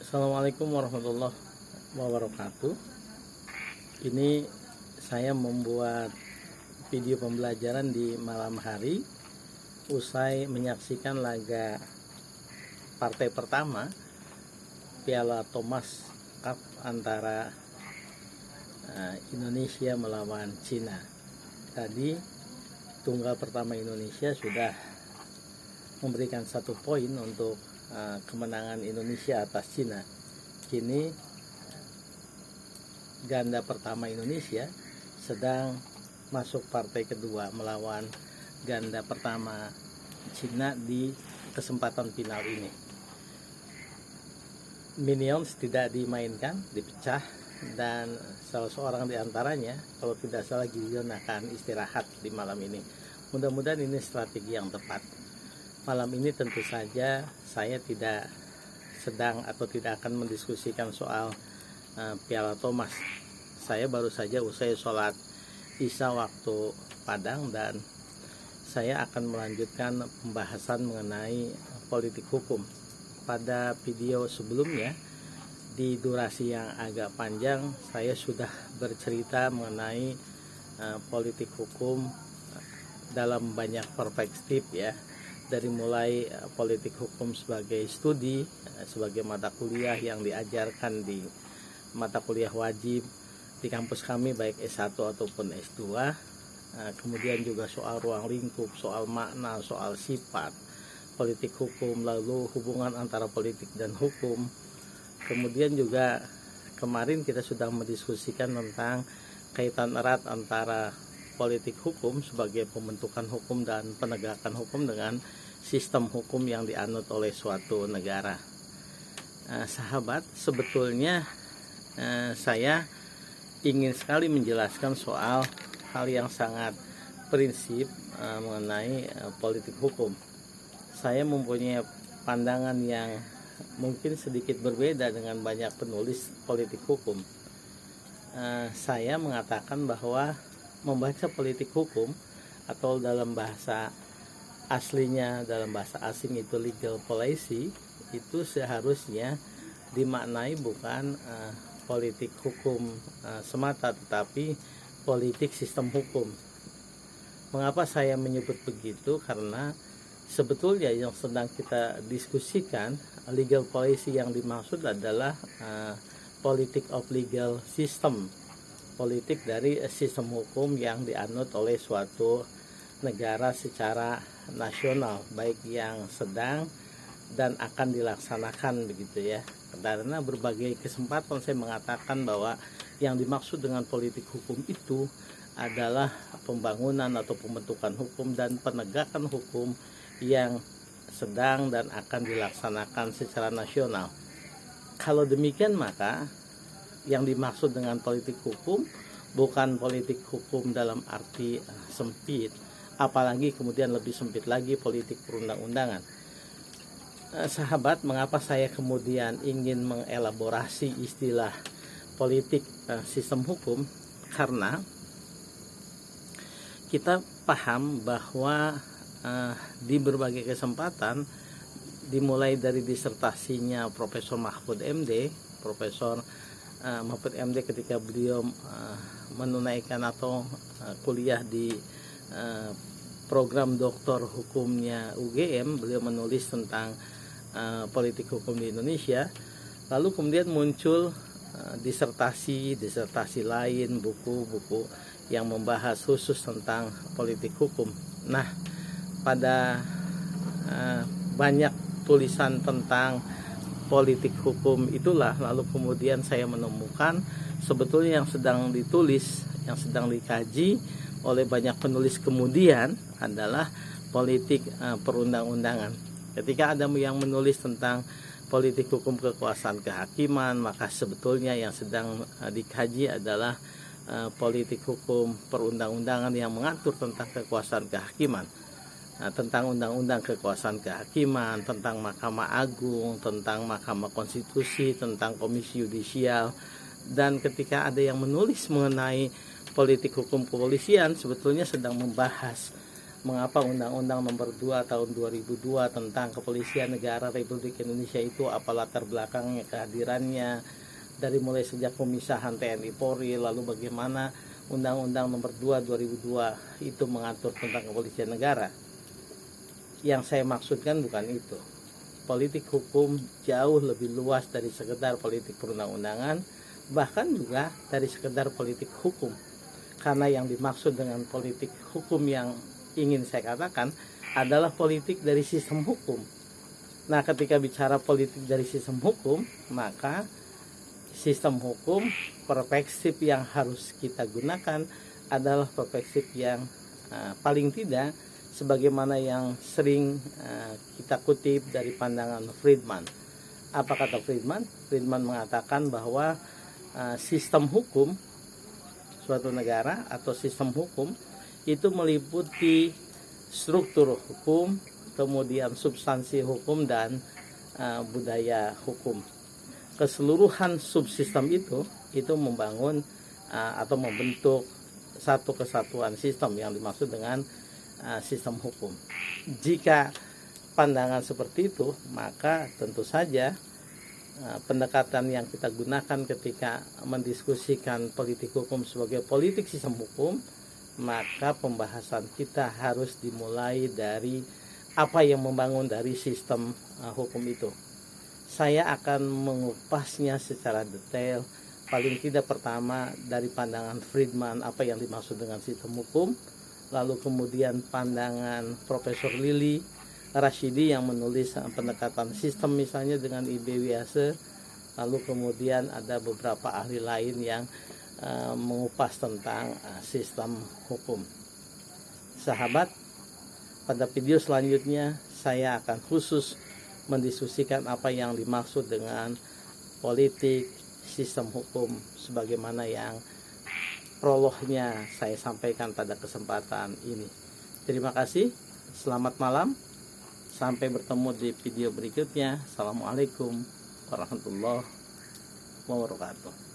Assalamualaikum warahmatullahi wabarakatuh. Ini saya membuat video pembelajaran di malam hari usai menyaksikan laga partai pertama Piala Thomas Cup antara Indonesia melawan Cina. Tadi tunggal pertama Indonesia sudah memberikan 1 poin untuk kemenangan Indonesia atas Cina. Kini ganda pertama Indonesia sedang masuk partai kedua melawan ganda pertama Cina di kesempatan final ini. Minions tidak dimainkan, dipecah, dan salah seorang diantaranya, kalau tidak salah Gideon, akan istirahat di malam ini. Mudah-mudahan ini strategi yang tepat. Malam ini tentu saja saya tidak sedang atau tidak akan mendiskusikan soal Piala Thomas. Saya baru saja usai sholat Isya waktu Padang, dan saya akan melanjutkan pembahasan mengenai politik hukum. Pada video sebelumnya, di durasi yang agak panjang, saya sudah bercerita mengenai politik hukum dalam banyak perspektif ya. Dari mulai politik hukum sebagai studi, sebagai mata kuliah yang diajarkan di mata kuliah wajib di kampus kami baik S1 ataupun S2, kemudian juga soal ruang lingkup, soal makna, soal sifat politik hukum, lalu hubungan antara politik dan hukum. Kemudian juga kemarin kita sudah mendiskusikan tentang kaitan erat antara politik hukum sebagai pembentukan hukum dan penegakan hukum dengan sistem hukum yang dianut oleh suatu negara. Sahabat, sebetulnya saya ingin sekali menjelaskan soal hal yang sangat prinsip mengenai politik hukum. Saya mempunyai pandangan yang mungkin sedikit berbeda dengan banyak penulis politik hukum. Saya mengatakan bahwa membaca politik hukum, atau dalam bahasa aslinya, dalam bahasa asing itu legal policy, itu seharusnya dimaknai bukan politik hukum semata, tetapi politik sistem hukum. Mengapa saya menyebut begitu? Karena sebetulnya yang sedang kita diskusikan, legal policy yang dimaksud adalah politik of legal system, politik dari sistem hukum yang dianut oleh suatu negara secara nasional, baik yang sedang dan akan dilaksanakan begitu ya. Karena berbagai kesempatan saya mengatakan bahwa yang dimaksud dengan politik hukum itu adalah pembangunan atau pembentukan hukum dan penegakan hukum yang sedang dan akan dilaksanakan secara nasional. Kalau demikian, maka yang dimaksud dengan politik hukum bukan politik hukum dalam arti sempit, apalagi kemudian lebih sempit lagi politik perundang-undangan. Sahabat, mengapa saya kemudian ingin mengelaborasi istilah politik sistem hukum? Karena kita paham bahwa di berbagai kesempatan, dimulai dari disertasinya Profesor Mahfud MD, Profesor Mahfud MD ketika beliau menunaikan atau kuliah di program doktor hukumnya UGM, beliau menulis tentang politik hukum di Indonesia. Lalu kemudian muncul disertasi lain, buku-buku yang membahas khusus tentang politik hukum. Nah, pada banyak tulisan tentang politik hukum itulah lalu kemudian saya menemukan sebetulnya yang sedang ditulis, yang sedang dikaji oleh banyak penulis kemudian adalah politik perundang-undangan. Ketika ada yang menulis tentang politik hukum kekuasaan kehakiman, maka sebetulnya yang sedang dikaji adalah politik hukum perundang-undangan yang mengatur tentang kekuasaan kehakiman. Tentang undang-undang kekuasaan kehakiman, tentang Mahkamah Agung, tentang Mahkamah Konstitusi, tentang Komisi Yudisial. Dan ketika ada yang menulis mengenai politik hukum kepolisian, sebetulnya sedang membahas mengapa Undang-Undang Nomor 2 Tahun 2002 tentang Kepolisian Negara Republik Indonesia itu, apa latar belakangnya, kehadirannya, dari mulai sejak pemisahan TNI Polri, lalu bagaimana Undang-Undang Nomor 2 2002 itu mengatur tentang kepolisian negara. Yang saya maksudkan bukan itu. Politik hukum jauh lebih luas dari sekedar politik perundang-undangan, bahkan juga dari sekedar politik hukum. Karena yang dimaksud dengan politik hukum yang ingin saya katakan adalah politik dari sistem hukum. Nah, ketika bicara politik dari sistem hukum, maka sistem hukum, perspektif yang harus kita gunakan adalah perspektif yang paling tidak sebagaimana yang sering kita kutip dari pandangan Friedman. Apa kata Friedman? Friedman mengatakan bahwa sistem hukum suatu negara atau sistem hukum itu meliputi struktur hukum, kemudian substansi hukum, dan budaya hukum. Keseluruhan subsistem itu membangun atau membentuk satu kesatuan sistem yang dimaksud dengan sistem hukum. Jika pandangan seperti itu, maka tentu saja pendekatan yang kita gunakan ketika mendiskusikan politik hukum sebagai politik sistem hukum, maka pembahasan kita harus dimulai dari apa yang membangun dari sistem hukum itu. Saya akan mengupasnya secara detail, paling tidak pertama dari pandangan Friedman apa yang dimaksud dengan sistem hukum, lalu kemudian pandangan Profesor Lili Rashidi yang menulis pendekatan sistem misalnya dengan I.B. Wiase, lalu kemudian ada beberapa ahli lain yang mengupas tentang sistem hukum. Sahabat, pada video selanjutnya saya akan khusus mendiskusikan apa yang dimaksud dengan politik sistem hukum sebagaimana yang prolognya saya sampaikan pada kesempatan ini. Terima kasih, selamat malam, sampai bertemu di video berikutnya. Assalamualaikum warahmatullahi wabarakatuh.